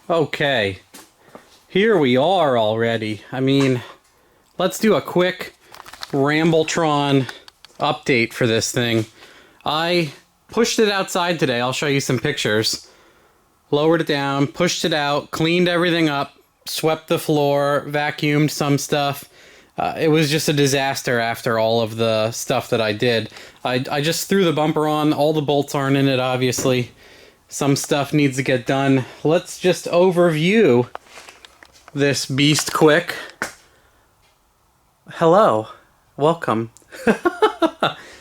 Okay, here we are already. I mean, let's do a quick rambletron update for this thing. I pushed it outside today. I'll show you some pictures. Lowered it down, pushed it out, cleaned everything up, swept the floor, vacuumed some stuff. It was just a disaster after all of the stuff that I did. I just threw the bumper on. All the bolts aren't in it, obviously. Some stuff needs to get done. Let's just overview this beast quick. Hello. Welcome.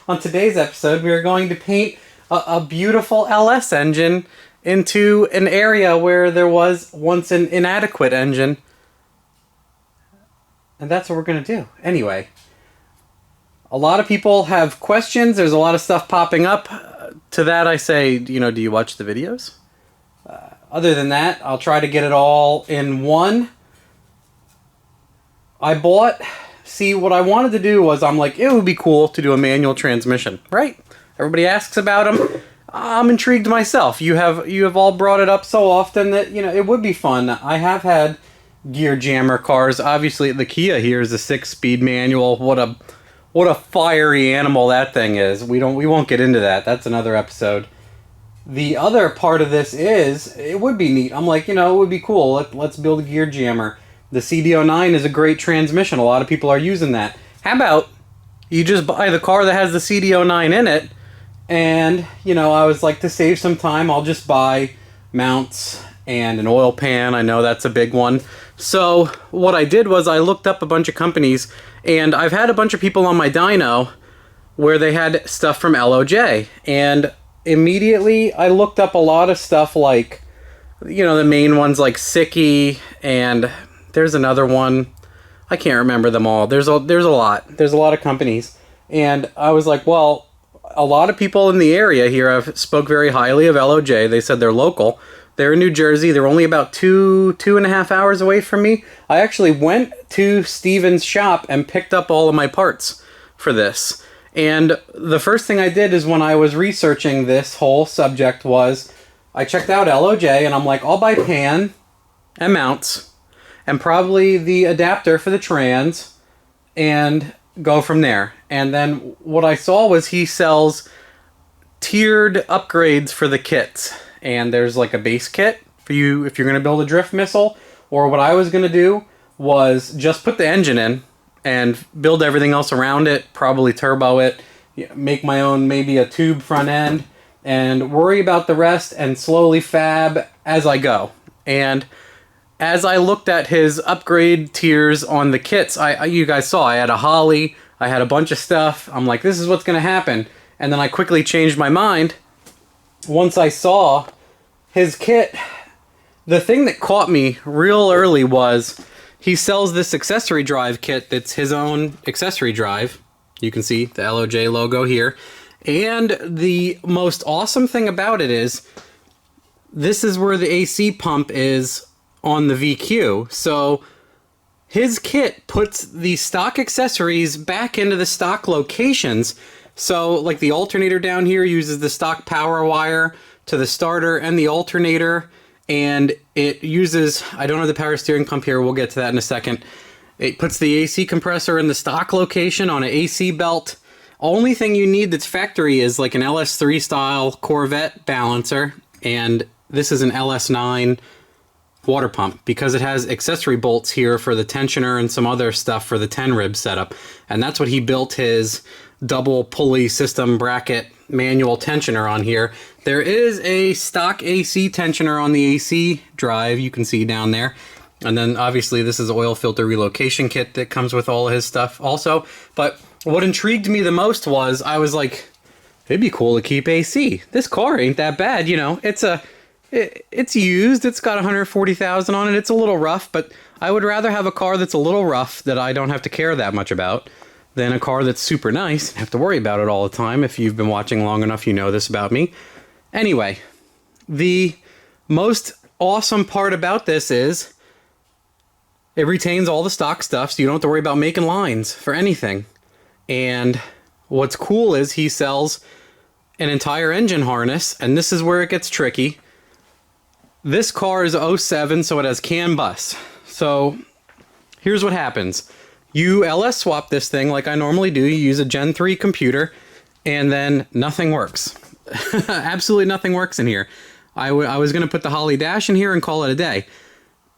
On today's episode, we are going to paint a beautiful LS engine into an area where there was once an inadequate engine. And that's what we're going to do. Anyway, a lot of people have questions. There's a lot of stuff popping up. To that I say, do you watch the videos? Other than that, I'll try to get it all in one. What I wanted to do was, I'm like, it would be cool to do a manual transmission, right? Everybody asks about them. I'm intrigued myself. You have all brought it up so often that, it would be fun. I have had gear jammer cars. Obviously, the Kia here is a 6-speed manual. What a fiery animal that thing is. We won't get into that. That's another episode. The other part of this is, it would be neat. I'm like, it would be cool. Let's build a gear jammer. The CD09 is a great transmission. A lot of people are using that. How about you just buy the car that has the CD09 in it, and, I was like, to save some time, I'll just buy mounts and an oil pan. I know that's a big one. So what I did was I looked up a bunch of companies, and I've had a bunch of people on my dyno where they had stuff from LOJ, and immediately I looked up a lot of stuff like, the main ones like Sicky, and there's another one. I can't remember them all. There's a lot. There's a lot of companies, and I was like, well, a lot of people in the area here have spoke very highly of LOJ. They said they're local. They're in New Jersey. They're only about two and a half hours away from me. I actually went to Steven's shop and picked up all of my parts for this. And the first thing I did is, when I was researching this whole subject, was I checked out LOJ, and I'm like, I'll buy pan and mounts and probably the adapter for the trans and go from there. And then what I saw was he sells tiered upgrades for the kits. And there's like a base kit for you if you're going to build a drift missile. Or what I was going to do was just put the engine in and build everything else around it, probably turbo it, make my own, maybe a tube front end, and worry about the rest and slowly fab as I go. And as I looked at his upgrade tiers on the kits, you guys saw I had a Holly, I had a bunch of stuff. I'm like, this is what's going to happen. And then I quickly changed my mind once I saw his kit. The thing that caught me real early was he sells this accessory drive kit that's his own accessory drive. You can see the LOJ logo here. And the most awesome thing about it is, this is where the AC pump is on the VQ. So his kit puts the stock accessories back into the stock locations. So like the alternator down here uses the stock power wire to the starter and the alternator, and it uses, I don't have the power steering pump here, we'll get to that in a second. It puts the AC compressor in the stock location on an AC belt. Only thing you need that's factory is like an LS3 style Corvette balancer, and this is an LS9 water pump, because it has accessory bolts here for the tensioner and some other stuff for the 10 rib setup. And that's what he built his double pulley system bracket manual tensioner on here. There is a stock AC tensioner on the AC drive, you can see down there. And then obviously this is an oil filter relocation kit that comes with all of his stuff also. But what intrigued me the most was, I was like, it'd be cool to keep AC. This car ain't that bad, it's used, it's got 140,000 on it, it's a little rough, but I would rather have a car that's a little rough that I don't have to care that much about than a car that's super nice and have to worry about it all the time. If you've been watching long enough, you know this about me. Anyway, the most awesome part about this is it retains all the stock stuff, so you don't have to worry about making lines for anything. And what's cool is he sells an entire engine harness, and this is where it gets tricky. This car is '07, so it has CANbus. So here's what happens. You LS swap this thing like I normally do. You use a Gen 3 computer, and then nothing works. Absolutely nothing works in here. I was going to put the Holly dash in here and call it a day.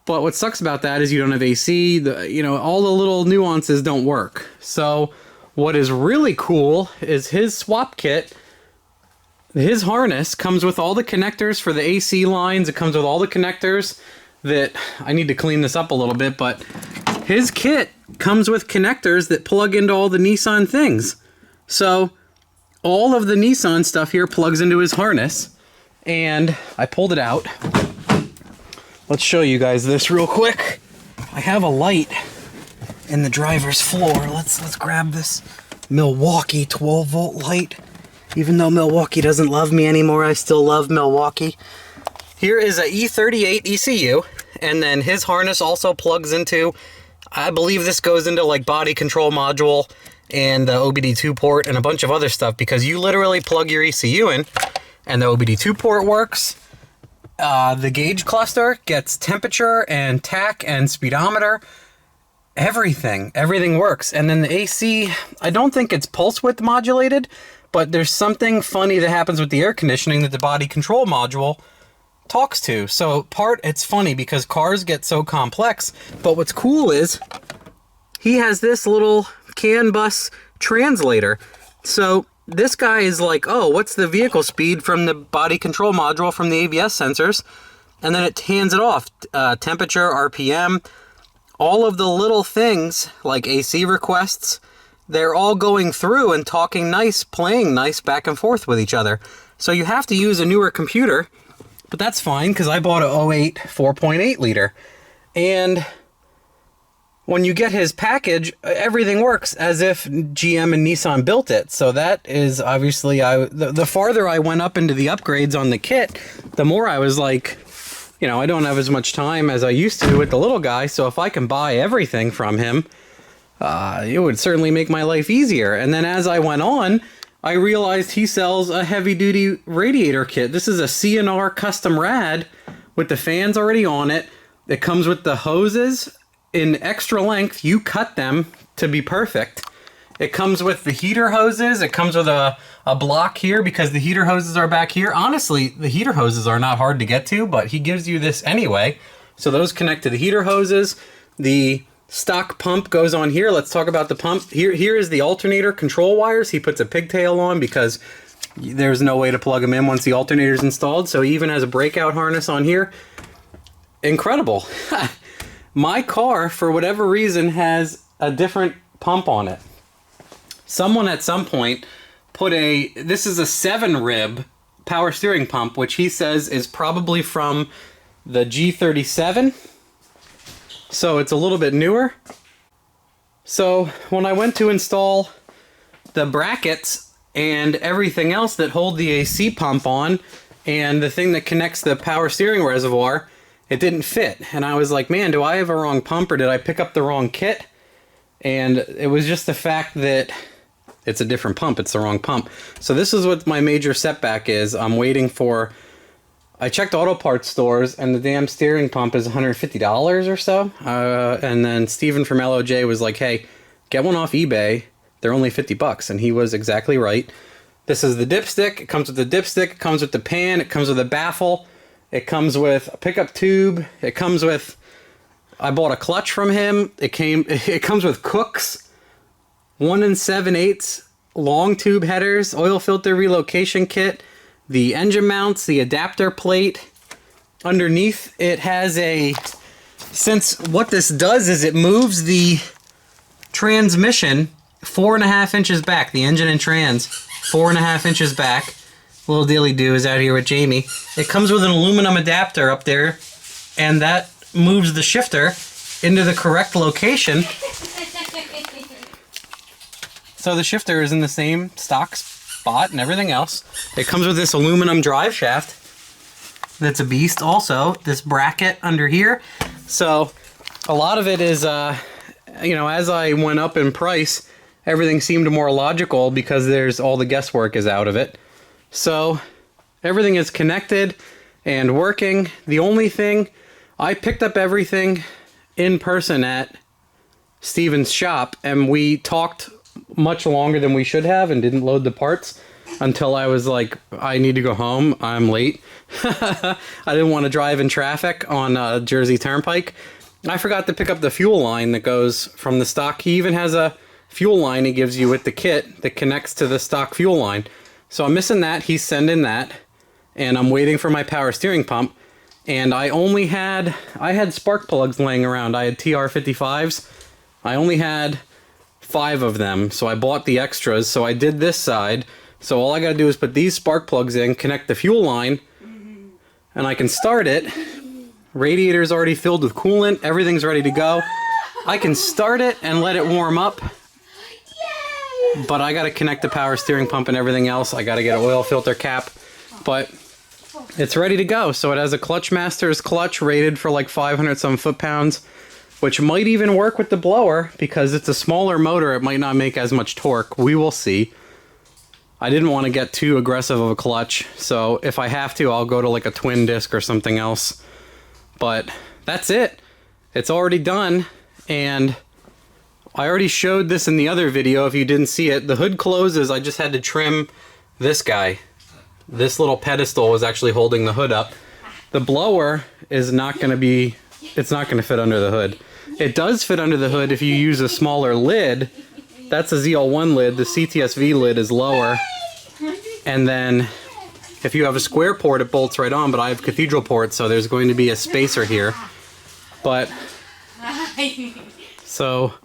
But what sucks about that is you don't have AC. All the little nuances don't work. So what is really cool is his swap kit. His harness comes with all the connectors for the AC lines. It comes with all the connectors that I need to clean this up a little bit, but his kit comes with connectors that plug into all the Nissan things. So all of the Nissan stuff here plugs into his harness, and I pulled it out. Let's show you guys this real quick. I have a light in the driver's floor. Let's grab this Milwaukee 12-volt light. Even though Milwaukee doesn't love me anymore, I still love Milwaukee. Here is a E38 ECU, and then his harness also plugs into, I believe this goes into like body control module and the OBD2 port and a bunch of other stuff, because you literally plug your ECU in and the OBD2 port works. The gauge cluster gets temperature and tach and speedometer. Everything works. And then the AC, I don't think it's pulse width modulated, but there's something funny that happens with the air conditioning that the body control module talks to. So it's funny because cars get so complex, but what's cool is he has this little CANbus translator. So this guy is like, oh, what's the vehicle speed from the body control module from the ABS sensors? And then it hands it off. Temperature, RPM, all of the little things like AC requests, they're all going through and talking nice, playing nice back and forth with each other. So you have to use a newer computer, but that's fine because I bought a 08 4.8 liter. And when you get his package, everything works as if GM and Nissan built it. So that is obviously, the farther I went up into the upgrades on the kit, the more I was like, I don't have as much time as I used to with the little guy. So if I can buy everything from him, it would certainly make my life easier. And then as I went on, I realized he sells a heavy-duty radiator kit. This is a C&R custom rad with the fans already on it. It comes with the hoses in extra length. You cut them to be perfect. It comes with the heater hoses. It comes with a block here because the heater hoses are back here. Honestly, the heater hoses are not hard to get to, but he gives you this anyway. So those connect to the heater hoses. The stock pump goes on here. Let's talk about the pump. Here is the alternator control wires. He puts a pigtail on because there's no way to plug them in once the alternator's installed. So he even has a breakout harness on here. Incredible. My car, for whatever reason, has a different pump on it. Someone at some point put this is a 7-rib power steering pump, which he says is probably from the G37. So it's a little bit newer. So when I went to install the brackets and everything else that hold the AC pump on and the thing that connects the power steering reservoir, it didn't fit. And I was like, man, do I have a wrong pump or did I pick up the wrong kit? And it was just the fact that it's a different pump. It's the wrong pump. So this is what my major setback is. I'm waiting for... I checked auto parts stores, and the damn steering pump is $150 or so. And then Steven from LOJ was like, hey, get one off eBay. They're only $50. And he was exactly right. This is the dipstick. It comes with the dipstick. It comes with the pan. It comes with a baffle. It comes with a pickup tube. It comes with... I bought a clutch from him. It comes with Cook's 1 7/8 long tube headers, oil filter relocation kit, the engine mounts, the adapter plate. Underneath it has since what this does is it moves the transmission 4.5 inches back, the engine and trans 4.5 inches back. Little dilly do is out here with Jamie. It comes with an aluminum adapter up there, and that moves the shifter into the correct location. So the shifter is in the same stock spot and everything else. It comes with this aluminum drive shaft that's a beast also. This bracket under here. So a lot of it is, as I went up in price, everything seemed more logical because all the guesswork is out of it. So everything is connected. and working. The only thing, I picked up everything in person at Steven's shop, and we talked much longer than we should have and didn't load the parts until I was like, I need to go home. I'm late. I didn't want to drive in traffic on Jersey Turnpike. I forgot to pick up the fuel line that goes from the stock. He even has a fuel line he gives you with the kit that connects to the stock fuel line. So I'm missing that. He's sending that. And I'm waiting for my power steering pump. And I had spark plugs laying around. I had TR55s. I only had 5 of them. So I bought the extras. So I did this side. So all I got to do is put these spark plugs in, connect the fuel line, and I can start it. Radiator's already filled with coolant. Everything's ready to go. I can start it and let it warm up. But I got to connect the power steering pump and everything else. I got to get an oil filter cap. But it's ready to go. So it has a Clutch Masters clutch rated for like 500 some foot-pounds, which might even work with the blower because it's a smaller motor. It might not make as much torque. We will see. I didn't want to get too aggressive of a clutch, so if I have to, I'll go to like a twin disc or something else. But that's it. It's already done, and I already showed this in the other video if you didn't see it. The hood closes. I just had to trim this guy. This little pedestal was actually holding the hood up. The blower is not going to be, it's not going to fit under the hood. It does fit under the hood if you use a smaller lid. That's a ZL1 lid. The CTSV lid is lower. And then if you have a square port, it bolts right on, but I have cathedral ports, so there's going to be a spacer here. But, so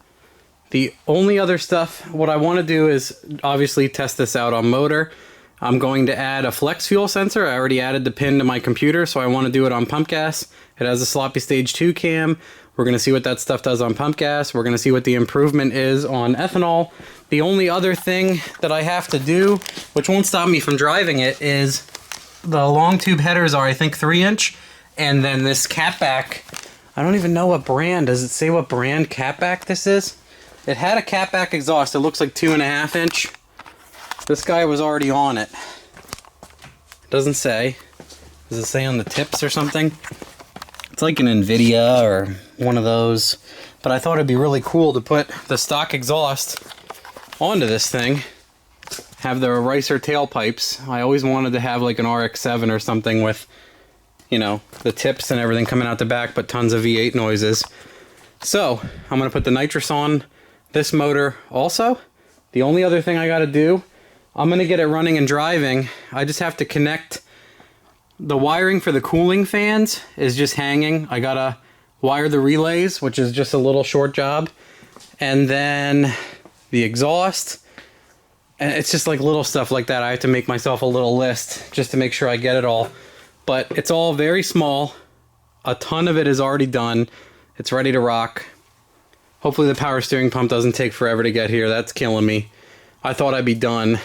the only other stuff, what I want to do is obviously test this out on motor. I'm going to add a flex fuel sensor. I already added the pin to my computer, so I want to do it on pump gas. It has a sloppy stage 2 cam. We're going to see what that stuff does on pump gas. We're going to see what the improvement is on ethanol. The only other thing that I have to do, which won't stop me from driving it, is the long tube headers are, I think, 3-inch. And then this catback, I don't even know what brand. Does it say what brand catback this is? It had a catback exhaust. It looks like 2.5-inch. This guy was already on it. Doesn't say. Does it say on the tips or something? It's like an NVIDIA or one of those. But I thought it'd be really cool to put the stock exhaust onto this thing. Have the ricer tailpipes. I always wanted to have like an RX-7 or something with, you know, the tips and everything coming out the back, but tons of V8 noises. So, I'm going to put the nitrous on this motor also. The only other thing I got to do, I'm going to get it running and driving. I just have to connect. The wiring for the cooling fans is just hanging. I gotta wire the relays, which is just a little short job. And then the exhaust. And it's just like little stuff like that. I have to make myself a little list just to make sure I get it all. But it's all very small. A ton of it is already done. It's ready to rock. Hopefully the power steering pump doesn't take forever to get here. That's killing me. I thought I'd be done.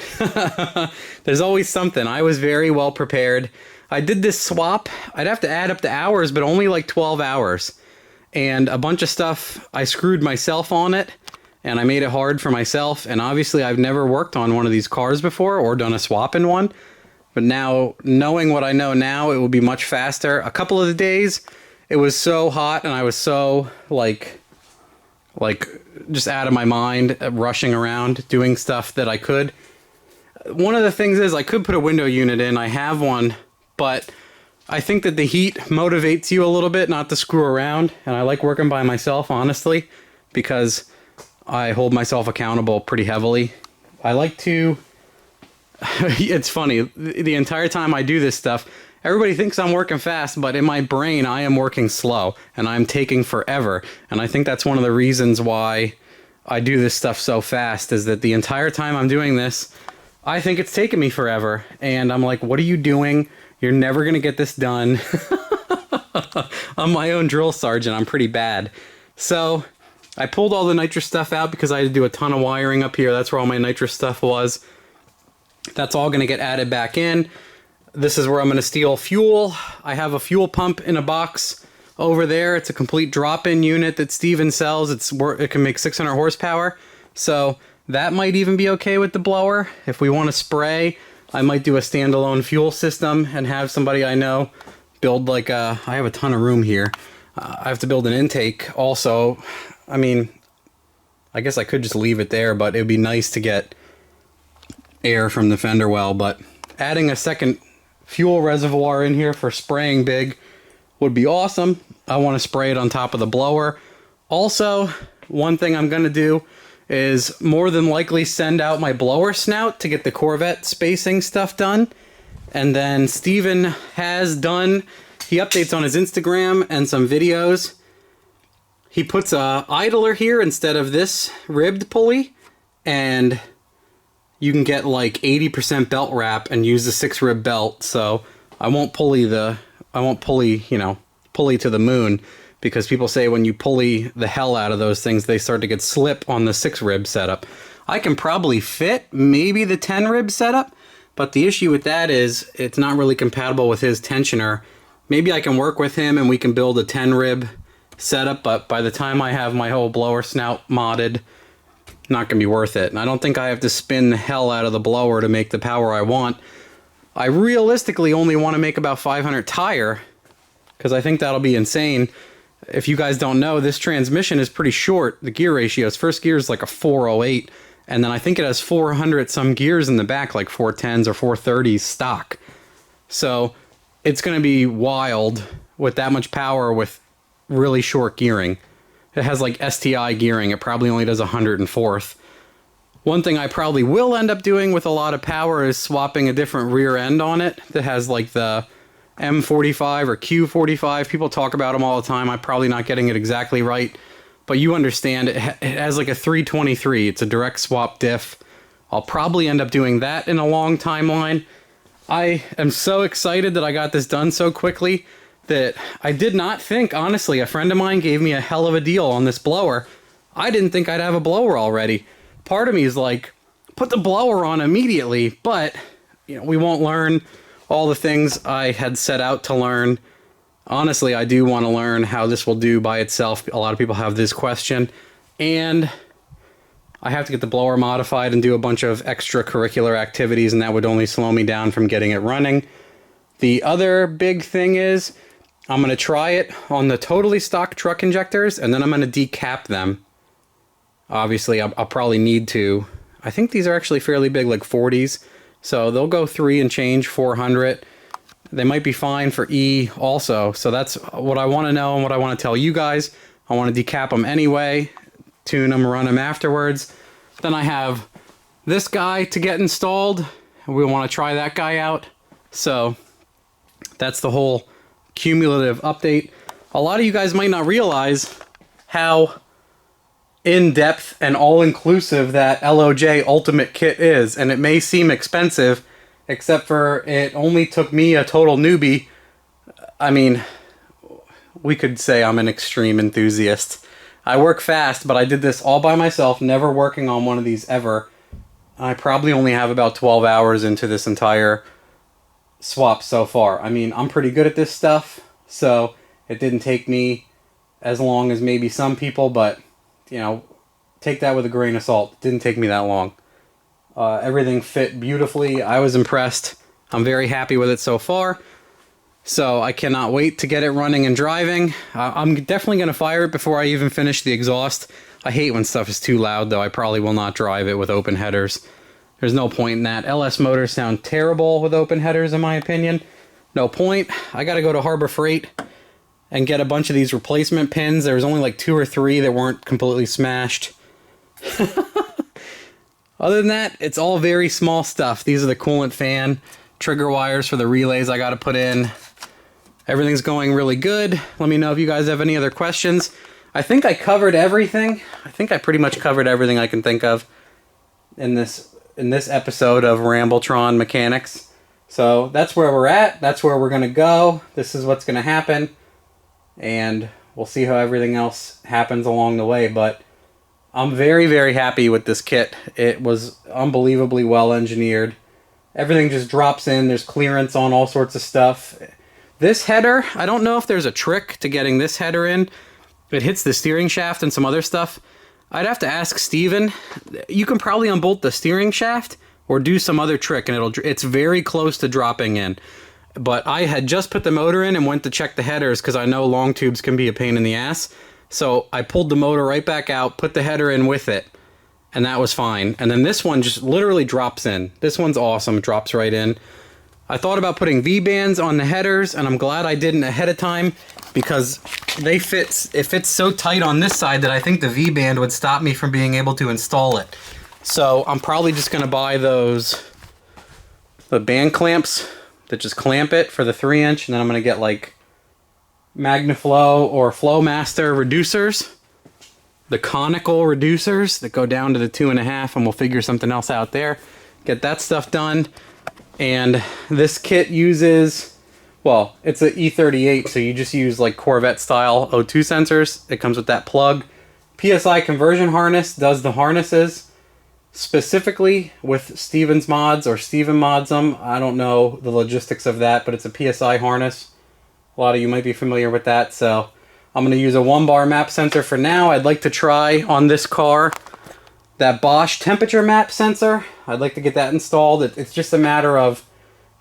There's always something. I was very well prepared. I did this swap. I'd have to add up the hours, but only like 12 hours. And a bunch of stuff, I screwed myself on it, and I made it hard for myself. And obviously, I've never worked on one of these cars before or done a swap in one. But now, knowing what I know now, it will be much faster. A couple of the days, it was so hot, and I was so, like just out of my mind, rushing around, doing stuff that I could. One of the things is I could put a window unit in. I have one. But I think that the heat motivates you a little bit not to screw around. And I like working by myself, honestly, because I hold myself accountable pretty heavily. I like to... It's funny. The entire time I do this stuff, everybody thinks I'm working fast, but in my brain, I am working slow. And I'm taking forever. And I think that's one of the reasons why I do this stuff so fast, is that the entire time I'm doing this, I think it's taking me forever. And I'm like, what are you doing? You're never going to get this done. I'm my own drill sergeant. I'm pretty bad. So I pulled all the nitrous stuff out because I had to do a ton of wiring up here. That's where all my nitrous stuff was. That's all going to get added back in. This is where I'm going to steal fuel. I have a fuel pump in a box over there. It's a complete drop-in unit that Steven sells. It can make 600 horsepower. So that might even be okay with the blower. If we want to spray, I might do a standalone fuel system and have somebody I know build like a, I have a ton of room here. I have to build an intake also. I mean, I guess I could just leave it there, but it would be nice to get air from the fender well. But adding a second fuel reservoir in here for spraying big would be awesome. I want to spray it on top of the blower. Also, one thing I'm going to do is more than likely send out my blower snout to get the Corvette spacing stuff done. And then Steven has done, he updates on his Instagram and some videos. He puts a idler here instead of this ribbed pulley, and you can get like 80% belt wrap and use the 6-rib belt. So I won't pulley, you know, pulley to the moon, because people say when you pulley the hell out of those things, they start to get slip on the 6-rib setup. I can probably fit maybe the 10-rib setup, but the issue with that is it's not really compatible with his tensioner. Maybe I can work with him and we can build a 10-rib setup, but by the time I have my whole blower snout modded, not gonna be worth it. And I don't think I have to spin the hell out of the blower to make the power I want. I realistically only want to make about 500 tire, because I think that'll be insane. If you guys don't know, this transmission is pretty short. The gear ratios, first gear is like a 408, and then I think it has 400 some gears in the back, like 410s or 430s stock. So it's going to be wild with that much power with really short gearing. It has like STI gearing. It probably only does 104th. One thing I probably will end up doing with a lot of power is swapping a different rear end on it that has like the M45 or Q45. People talk about them all the time. I'm probably not getting it exactly right, but you understand it has like a 323. It's a direct swap diff. I'll probably end up doing that in a long timeline. I am so excited that I got this done so quickly that I did not think, honestly, a friend of mine gave me a hell of a deal on this blower. I didn't think I'd have a blower already. Part of me is like, put the blower on immediately, but you know, we won't learn all the things I had set out to learn. Honestly, I do want to learn how this will do by itself. A lot of people have this question, and I have to get the blower modified and do a bunch of extracurricular activities, and that would only slow me down from getting it running. The other big thing is I'm going to try it on the totally stock truck injectors, and then I'm going to decap them. Obviously, I'll probably need to. I think these are actually fairly big, like 40s. So they'll go 3 and change, 400. They might be fine for E also. So that's what I want to know and what I want to tell you guys. I want to decap them anyway, tune them, run them afterwards. Then I have this guy to get installed. We want to try that guy out. So that's the whole cumulative update. A lot of you guys might not realize how in-depth and all-inclusive that LOJ Ultimate Kit is, and it may seem expensive, except for it only took me, a total newbie. I mean, we could say I'm an extreme enthusiast. I work fast, but I did this all by myself, never working on one of these ever. I probably only have about 12 hours into this entire swap so far. I mean, I'm pretty good at this stuff, so it didn't take me as long as maybe some people, but you know, take that with a grain of salt. It didn't take me that long. Everything fit beautifully. I was impressed. I'm very happy with it so far. So I cannot wait to get it running and driving. I'm definitely going to fire it before I even finish the exhaust. I hate when stuff is too loud, though. I probably will not drive it with open headers. There's no point in that. LS motors sound terrible with open headers, in my opinion. No point. I got to go to Harbor Freight and get a bunch of these replacement pins. There was only like 2 or 3 that weren't completely smashed. Other than that, it's all very small stuff. These are the coolant fan trigger wires for the relays I got to put in. Everything's going really good. Let me know if you guys have any other questions. I think I covered everything. I think I pretty much covered everything I can think of in this episode of Rambletron Mechanics. So that's where we're at. That's where we're going to go. This is what's going to happen. And we'll see how everything else happens along the way. But I'm very, very happy with this kit. It was unbelievably well engineered. Everything just drops in. There's clearance on all sorts of stuff. This header, I don't know if there's a trick to getting this header in. It hits the steering shaft and some other stuff. I'd have to ask Steven. You can probably unbolt the steering shaft or do some other trick, and it's very close to dropping in. but I had just put the motor in and went to check the headers because I know long tubes can be a pain in the ass. So I pulled the motor right back out, put the header in with it, and that was fine. And then this one just literally drops in. This one's awesome, drops right in. I thought about putting V-bands on the headers, and I'm glad I didn't ahead of time because it fits so tight on this side that I think the V-band would stop me from being able to install it. So I'm probably just going to buy the band clamps that just clamp it for the 3-inch, and then I'm going to get like MagnaFlow or Flowmaster reducers, the conical reducers that go down to the 2.5, and we'll figure something else out there. Get that stuff done. And this kit uses, well, it's an E38, so you just use like Corvette style O2 sensors. It comes with that plug. PSI conversion harness does the harnesses. Specifically with Steven's mods, or Steven mods them. I don't know the logistics of that, but it's a PSI harness. A lot of you might be familiar with that, so I'm going to use a 1-bar map sensor for now. I'd like to try on this car that Bosch temperature map sensor. I'd like to get that installed. It's just a matter of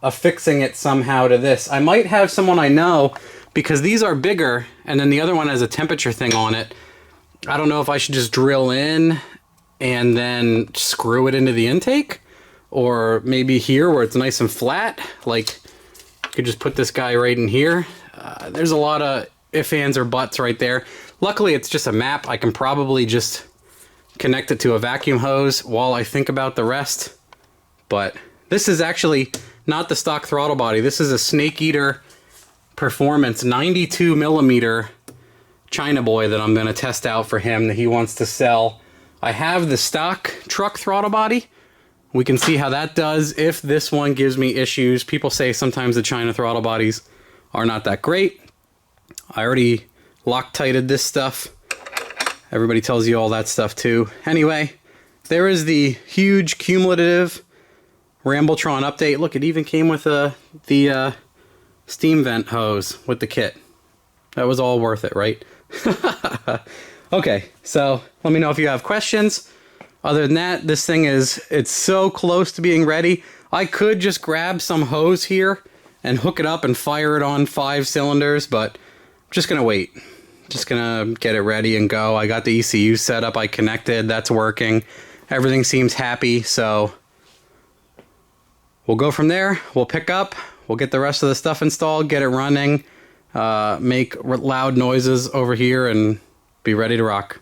affixing it somehow to this. I might have someone I know, because these are bigger, and then the other one has a temperature thing on it. I don't know if I should just drill in and then screw it into the intake, or maybe here where it's nice and flat, like you could just put this guy right in here. There's a lot of ifs, ands, or buts right there. Luckily it's just a map. I can probably just connect it to a vacuum hose while I think about the rest. But this is actually not the stock throttle body. This is a Snake Eater Performance 92mm China Boy that I'm going to test out for him that he wants to sell. I have the stock truck throttle body. We can see how that does if this one gives me issues. People say sometimes the China throttle bodies are not that great. I already Loctited this stuff. Everybody tells you all that stuff too. Anyway, there is the huge cumulative Rambletron update. Look, it even came with the steam vent hose with the kit. That was all worth it, right? Okay, so let me know if you have questions. Other than that, this thing it's so close to being ready. I could just grab some hose here and hook it up and fire it on 5 cylinders, but I'm just gonna wait. Just gonna get it ready and go. I got the ECU set up, I connected, that's working. Everything seems happy, so we'll go from there. We'll pick up, we'll get the rest of the stuff installed, get it running, make loud noises over here, and be ready to rock.